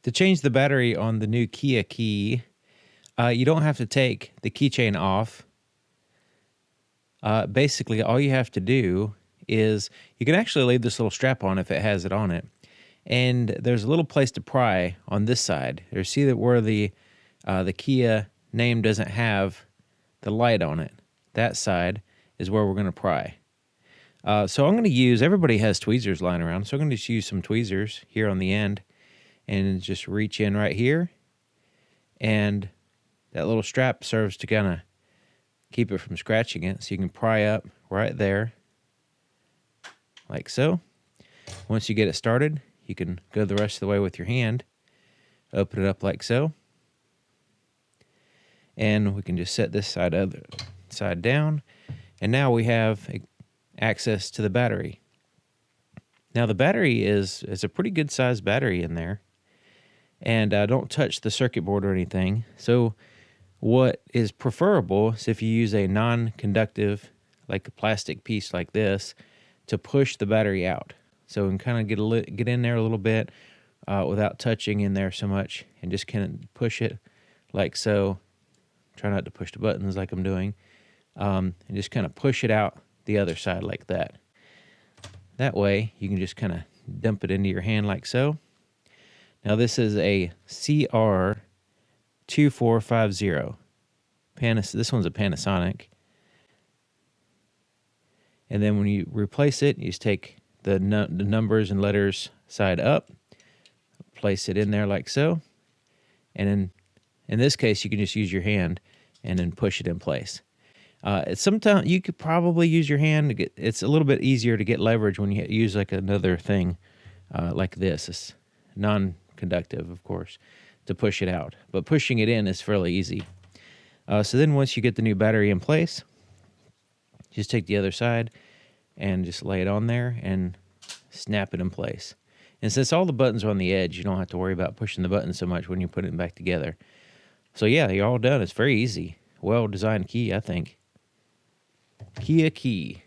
To change the battery on the new Kia key, you don't have to take the keychain off. Basically, all you have to do is you can actually leave this little strap on if it has it on it. And there's a little place to pry on this side. You see that where the Kia name doesn't have the light on it. That side is where we're going to pry. So I'm going to use, everybody has tweezers lying around, so I'm going to just use some tweezers here on the end and just reach in right here. And that little strap serves to kind of keep it from scratching it, so you can pry up right there, like so. Once you get it started, you can go the rest of the way with your hand. Open it up like so. And we can just set this side down. And now we have access to the battery. Now the battery is a pretty good sized battery in there. And don't touch the circuit board or anything. So what is preferable is if you use a non-conductive, like a plastic piece like this, to push the battery out. So we can kind of get in there a little bit without touching in there so much, and just kind of push it like so. Try not to push the buttons like I'm doing. And just kind of push it out the other side like that. That way you can just kind of dump it into your hand like so. Now this is a CR2450. This one's a Panasonic. And then when you replace it, you just take the numbers and letters side up, place it in there like so, and then in this case you can just use your hand and then push it in place. Sometimes you could probably use your hand to get, it's a little bit easier to get leverage when you use like another thing like this. It's non-conductive, of course, to push it out, but pushing it in is fairly easy. So then once you get the new battery in place, just take the other side and just lay it on there and snap it in place. And since all the buttons are on the edge, you don't have to worry about pushing the buttons so much when you put it back together. So yeah, you're all done. It's very easy. Well-designed key, I think. Kia key.